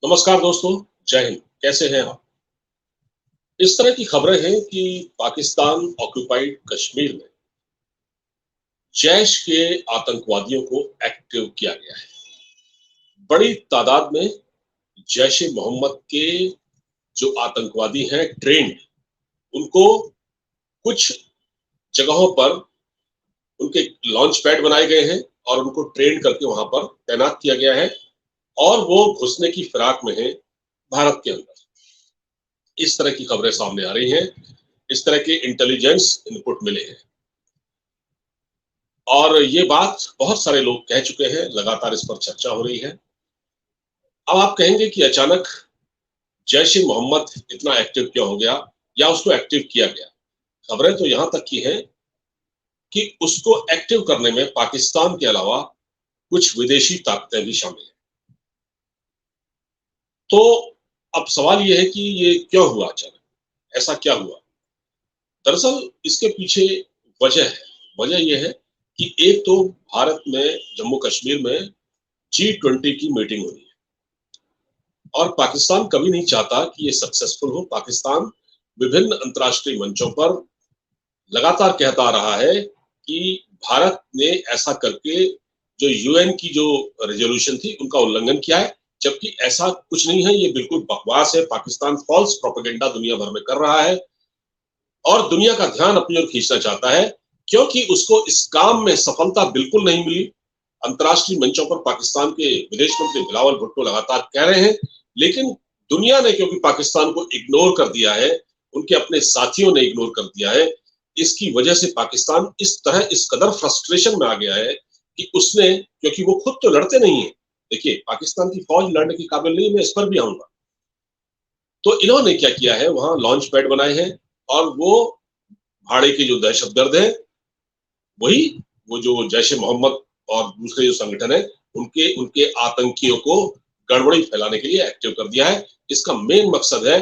नमस्कार दोस्तों, जय हिंद। कैसे हैं आप? इस तरह की खबरें हैं कि पाकिस्तान ऑक्युपाइड कश्मीर में जैश के आतंकवादियों को एक्टिव किया गया है। बड़ी तादाद में जैश ए मोहम्मद के जो आतंकवादी हैं ट्रेंड, उनको कुछ जगहों पर उनके लॉन्च पैड बनाए गए हैं और उनको ट्रेन करके वहां पर तैनात किया गया है और वो घुसने की फिराक में है भारत के अंदर। इस तरह की खबरें सामने आ रही हैं, इस तरह के इंटेलिजेंस इनपुट मिले हैं और ये बात बहुत सारे लोग कह चुके हैं, लगातार इस पर चर्चा हो रही है। अब आप कहेंगे कि अचानक जैश ए मोहम्मद इतना एक्टिव क्यों हो गया या उसको एक्टिव किया गया। खबरें तो यहां तक की हैं कि उसको एक्टिव करने में पाकिस्तान के अलावा कुछ विदेशी ताकतें भी शामिल हैं। तो अब सवाल यह है कि ये क्यों हुआ अचानक, ऐसा क्या हुआ। दरअसल इसके पीछे वजह है। वजह यह है कि एक तो भारत में जम्मू कश्मीर में G20 की मीटिंग हो रही है और पाकिस्तान कभी नहीं चाहता कि ये सक्सेसफुल हो। पाकिस्तान विभिन्न अंतर्राष्ट्रीय मंचों पर लगातार कहता आ रहा है कि भारत ने ऐसा करके जो यूएन की जो रेजोल्यूशन थी उनका उल्लंघन किया है, जबकि ऐसा कुछ नहीं है। ये बिल्कुल बकवास है। पाकिस्तान फॉल्स प्रोपेगेंडा दुनिया भर में कर रहा है और दुनिया का ध्यान अपनी ओर खींचना चाहता है, क्योंकि उसको इस काम में सफलता बिल्कुल नहीं मिली। अंतर्राष्ट्रीय मंचों पर पाकिस्तान के विदेश मंत्री बिलावल भुट्टो लगातार कह रहे हैं, लेकिन दुनिया ने क्योंकि पाकिस्तान को इग्नोर कर दिया है, उनके अपने साथियों ने इग्नोर कर दिया है, इसकी वजह से पाकिस्तान इस तरह इस कदर फ्रस्ट्रेशन में आ गया है कि उसने, क्योंकि वो खुद तो लड़ते नहीं है। देखिए, पाकिस्तान की फौज लड़ने की काबिल नहीं, मैं इस पर भी आऊंगा। तो इन्होंने क्या किया है, वहां लॉन्च पैड बनाए हैं और वो भाड़े के जो दहशतगर्द हैं, वही वो जो जैश ए मोहम्मद और दूसरे जो संगठन है, उनके उनके आतंकियों को गड़बड़ी फैलाने के लिए एक्टिव कर दिया है। इसका मेन मकसद है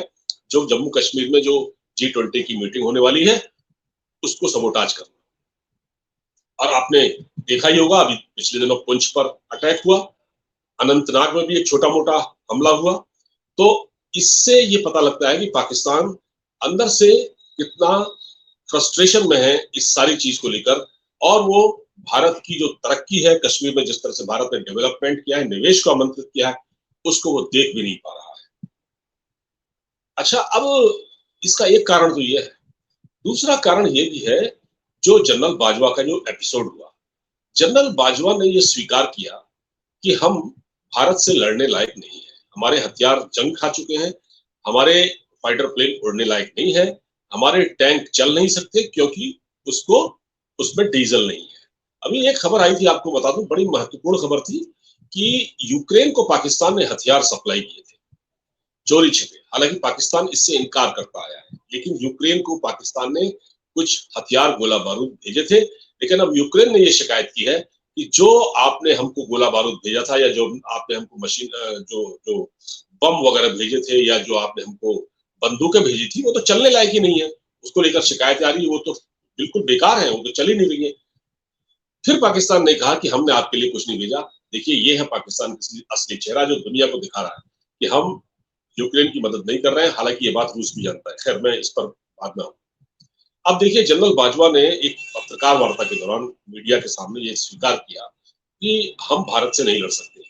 जो जम्मू कश्मीर में जो G20 की मीटिंग होने वाली है उसको सबोटाज करना। और आपने देखा ही होगा, अभी पिछले दिनों पुंछ पर अटैक हुआ, अनंतनाग में भी एक छोटा मोटा हमला हुआ। तो इससे ये पता लगता है कि पाकिस्तान अंदर से कितना फ्रस्ट्रेशन में है इस सारी चीज को लेकर, और वो भारत की जो तरक्की है कश्मीर में, जिस तरह से भारत ने डेवलपमेंट किया है, निवेश को आमंत्रित किया है, उसको वो देख भी नहीं पा रहा है। अच्छा, अब इसका एक कारण तो ये है। दूसरा कारण ये भी है, जो जनरल बाजवा का जो एपिसोड हुआ, जनरल बाजवा ने ये स्वीकार किया कि हम भारत से लड़ने लायक नहीं है, हमारे हथियार जंग खा चुके हैं, हमारे फाइटर प्लेन उड़ने लायक नहीं है, हमारे टैंक चल नहीं सकते क्योंकि उसको उसमें डीजल नहीं है। अभी एक खबर आई थी, आपको बता दूं, बड़ी महत्वपूर्ण खबर थी कि यूक्रेन को पाकिस्तान ने हथियार सप्लाई किए थे चोरी छिपे। हालांकि पाकिस्तान इससे इनकार करता आया है, लेकिन यूक्रेन को पाकिस्तान ने कुछ हथियार गोला बारूद भेजे थे। लेकिन अब यूक्रेन ने यह शिकायत की है कि जो आपने हमको गोला बारूद भेजा था या जो आपने हमको मशीन जो जो बम वगैरह भेजे थे या जो आपने हमको बंदूकें भेजी थी, वो तो चलने लायक ही नहीं है। उसको लेकर शिकायत आ रही है, वो तो बिल्कुल बेकार है, वो तो चल ही नहीं रही है। फिर पाकिस्तान ने कहा कि हमने आपके लिए कुछ नहीं भेजा। देखिए, ये है पाकिस्तान का असली चेहरा जो दुनिया को दिखा रहा है कि हम यूक्रेन की मदद नहीं कर रहे हैं। हालांकि ये बात रूस भी जानता है। खैर, मैं इस पर बाद में आऊँ। अब देखिए, जनरल बाजवा ने एक पत्रकार वार्ता के दौरान मीडिया के सामने ये स्वीकार किया कि हम भारत से नहीं लड़ सकते।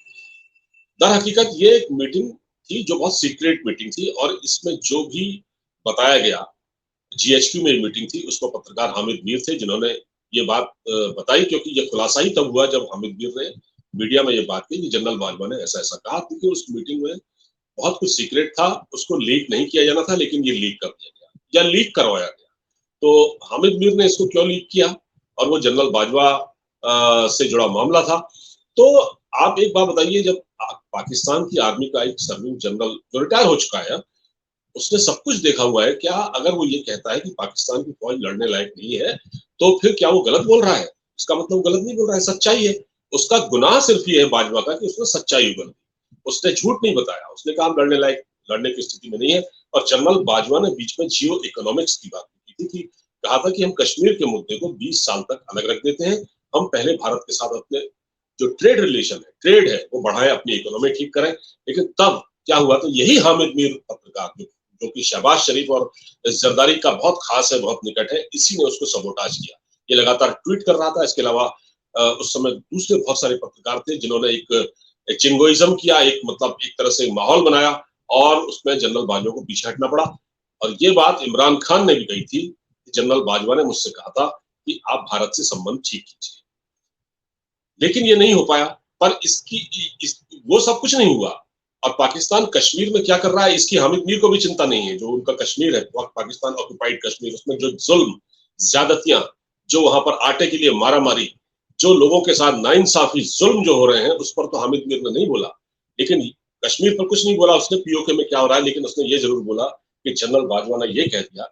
दर हकीकत ये एक मीटिंग थी जो बहुत सीक्रेट मीटिंग थी और इसमें जो भी बताया गया, GHQ में मीटिंग थी, उसमें पत्रकार हामिद मीर थे जिन्होंने ये बात बताई, क्योंकि ये खुलासा ही तब हुआ जब हामिद मीर ने मीडिया में ये बात की कि जनरल बाजवा ने ऐसा ऐसा कहा, क्योंकि उस मीटिंग में बहुत कुछ सीक्रेट था, उसको लीक नहीं किया जाना था, लेकिन ये लीक कर दिया गया या लीक करवाया गया। तो हामिद मीर ने इसको क्यों लीक किया, और वो जनरल बाजवा से जुड़ा मामला था। तो आप एक बात बताइए, जब पाकिस्तान की आर्मी का एक सर्विंग जनरल जो रिटायर हो चुका है, उसने सब कुछ देखा हुआ है, क्या अगर वो ये कहता है कि पाकिस्तान की फौज लड़ने लायक नहीं है, तो फिर क्या वो गलत बोल रहा है? इसका मतलब वो गलत नहीं बोल रहा है, सच्चाई है। उसका गुनाह सिर्फ ये है बाजवा का कि उसने सच्चाई उगल दी, उसने झूठ नहीं बताया, उसने कहा हम लड़ने लायक, लड़ने की स्थिति में नहीं है। और जनरल बाजवा ने बीच में जियो इकोनॉमिक्स की बात की थी कि कहा था कि हम कश्मीर के मुद्दे को 20 साल तक अलग रख देते हैं, हम पहले भारत के साथ अपने जो ट्रेड रिलेशन है, ट्रेड है, वो बढ़ाएं, अपनी इकोनॉमी ठीक करें, लेकिन तब क्या हुआ, तो यही हामिद मीर पत्रकार जो कि शहबाज शरीफ और जरदारी का बहुत खास है, बहुत निकट है, इसी ने उसको सबोटाज किया। ये लगातार ट्वीट कर रहा था। इसके अलावा उस समय दूसरे बहुत सारे पत्रकार थे जिन्होंने एक चिंगोइज्म किया, एक मतलब एक तरह से माहौल बनाया और उसमें जनरल बाजवा को पीछे हटना पड़ा। और ये बात इमरान खान ने भी कही थी कि जनरल बाजवा ने मुझसे कहा था कि आप भारत से संबंध ठीक कीजिए, लेकिन ये नहीं हो पाया। पर वो सब कुछ नहीं हुआ। और पाकिस्तान कश्मीर में क्या कर रहा है, इसकी हामिद मीर को भी चिंता नहीं है। जो उनका कश्मीर है, पाकिस्तान ऑक्युपाइड कश्मीर, उसमें जो जुल्म, ज्यादतियां, जो वहां पर आटे के लिए मारा मारी, जो लोगों के साथ नाइंसाफी जुल्म जो हो रहे हैं, उस पर तो हामिद मीर ने नहीं बोला। लेकिन कश्मीर पर कुछ नहीं बोला उसने, पीओके में क्या हो रहा है, लेकिन उसने ये जरूर बोला कि जनरल बाजवा ने ये कह दिया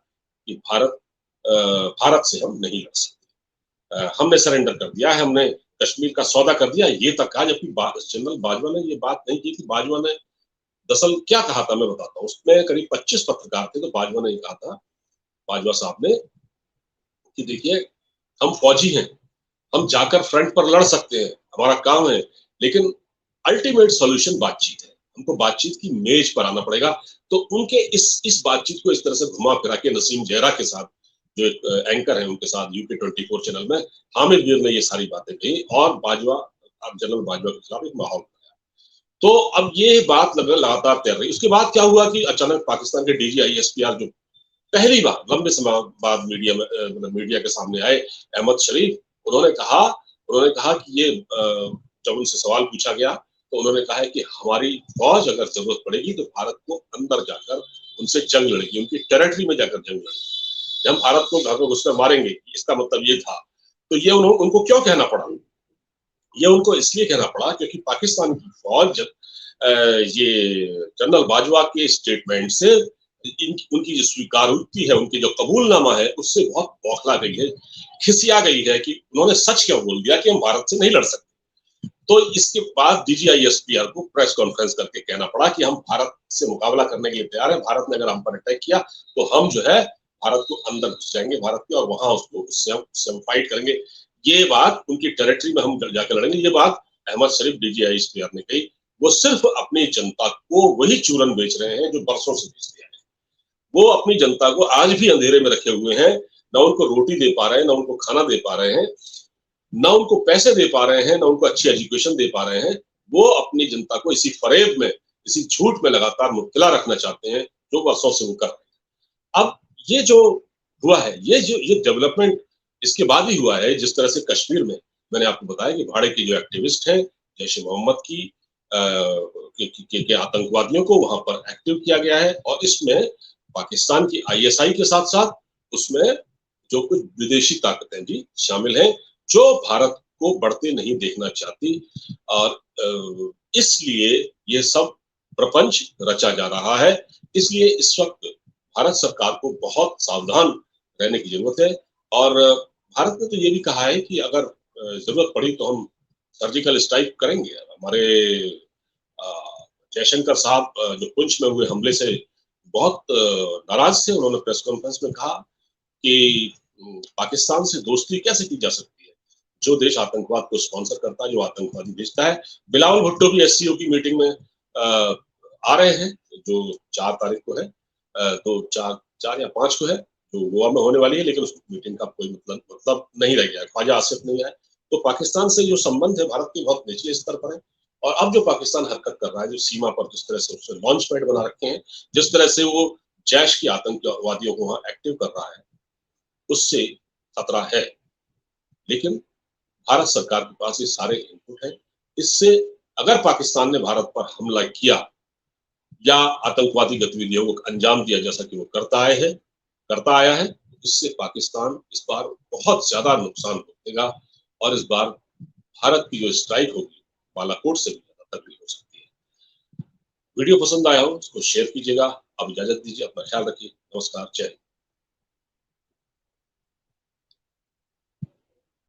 कि भारत से हम नहीं लड़ सकते, हमने सरेंडर कर दिया है, हमने कश्मीर का सौदा कर दिया, ये तक कहा। जबकि जनरल बाजवा ने ये बात नहीं की थी। बाजवा ने दरअसल क्या कहा था, मैं बताता हूँ। उसमें करीब 25 पत्रकार थे, तो बाजवा ने कहा था, बाजवा साहब ने, कि देखिए हम फौजी हैं, हम जाकर फ्रंट पर लड़ सकते हैं, हमारा काम है, लेकिन अल्टीमेट सॉल्यूशन बातचीत है, हमको बातचीत की मेज पर आना पड़ेगा। तो उनके इस बातचीत को इस तरह से घुमा फिरा के नसीम जहरा के साथ, जो एक एंकर है उनके साथ यूके 24 चैनल में, हामिद मीर ने ये सारी बातें कही और बाजवा, अब जनरल बाजवा के खिलाफ एक माहौल बनाया। तो अब ये बात लगातार तैर रही। उसके बाद क्या हुआ कि अचानक पाकिस्तान के DGISPR, जो पहली बार लंबे समय बाद मीडिया में मतलब मीडिया के सामने आए, अहमद शरीफ, उन्होंने कहा कि ये जब उनसे सवाल पूछा गया तो उन्होंने कहा है कि हमारी फौज अगर जरूरत पड़ेगी तो भारत को अंदर जाकर उनसे जंग लड़ेगी, उनकी टेरिटरी में जाकर जंग लड़ेगी, हम भारत को घर में घुसकर मारेंगे। इसका मतलब ये था। तो ये उनको क्यों कहना पड़ा? ये उनको इसलिए कहना पड़ा क्योंकि पाकिस्तान की फौज ये जनरल बाजवा के स्टेटमेंट से, उनकी जो स्वीकारोक्ति है, उनकी जो कबूलनामा है, उससे बहुत बौखला गई है, खिसिया गई है कि उन्होंने सच क्यों बोल दिया कि हम भारत से नहीं लड़ सकते। तो इसके बाद DGISPR को प्रेस कॉन्फ्रेंस करके कहना पड़ा कि हम भारत से मुकाबला करने के लिए तैयार हैं, भारत ने अगर हम पर अटैक किया तो हम जो है भारत को अंदर घुस जाएंगे भारत के, और वहां उससे हम फाइट करेंगे। ये बात उनकी टेरिटरी में हम जाकर लड़ेंगे। ये बात अहमद शरीफ DGISPR ने कही। वो सिर्फ अपनी जनता को वही चूरन बेच रहे हैं जो बरसों से बेचते हैं। वो अपनी जनता को आज भी अंधेरे में रखे हुए हैं, न उनको रोटी दे पा रहे हैं, न उनको खाना दे पा रहे हैं, ना उनको पैसे दे पा रहे हैं, ना उनको अच्छी एजुकेशन दे पा रहे हैं। वो अपनी जनता को इसी फरेब में, इसी झूठ में लगातार मुब्तला रखना चाहते हैं, जो वर्षों से वो कर रहे हैं। अब ये जो हुआ है, ये डेवलपमेंट इसके बाद ही हुआ है। जिस तरह से कश्मीर में मैंने आपको बताया कि भाड़े की जो एक्टिविस्ट हैं, जैश ए मोहम्मद की के आतंकवादियों को वहां पर एक्टिव किया गया है, और इसमें पाकिस्तान की ISI के साथ साथ उसमें जो कुछ विदेशी ताकतें भी शामिल हैं, जो भारत को बढ़ते नहीं देखना चाहती। और इसलिए ये सब प्रपंच रचा जा रहा है। इसलिए इस वक्त भारत सरकार को बहुत सावधान रहने की जरूरत है। और भारत ने तो ये भी कहा है कि अगर जरूरत पड़ी तो हम सर्जिकल स्ट्राइक करेंगे। हमारे जयशंकर साहब जो पुंछ में हुए हमले से बहुत नाराज थे। उन्होंने प्रेस कॉन्फ्रेंस में कहा कि पाकिस्तान से दोस्ती कैसे की जा सकती है, जो देश आतंकवाद को स्पॉन्सर करता है, जो आतंकवादी भेजता है। बिलावल भुट्टो भी SCO की मीटिंग में आ रहे हैं, जो 4 तारीख को है, तो 4 या 5 को है, जो गोवा में होने वाली है, लेकिन उस मीटिंग का कोई मतलब नहीं रह गया। ख्वाजा आसिफ नहीं आए। तो पाकिस्तान से जो संबंध है भारत के बहुत निचले स्तर पर है। और अब जो पाकिस्तान हरकत कर रहा है, जो सीमा पर जिस तरह से उसने लॉन्च पैड बना रखे हैं, जिस तरह से वो जैश की आतंकवादियों को वहां एक्टिव कर रहा है, उससे खतरा है। लेकिन भारत सरकार के पास ये सारे इनपुट है। इससे अगर पाकिस्तान ने भारत पर हमला किया या आतंकवादी गतिविधियों को अंजाम दिया, जैसा कि वो करता आया है, इससे पाकिस्तान इस बार बहुत ज्यादा नुकसान भुगतेगा। और इस बार भारत की जो स्ट्राइक होगी, बालाकोट से भी ज्यादा तगड़ी हो सकती है। वीडियो पसंद आया हो उसको शेयर कीजिएगा। अब इजाजत दीजिए, अपना ख्याल रखिए। नमस्कार, जय हिंद।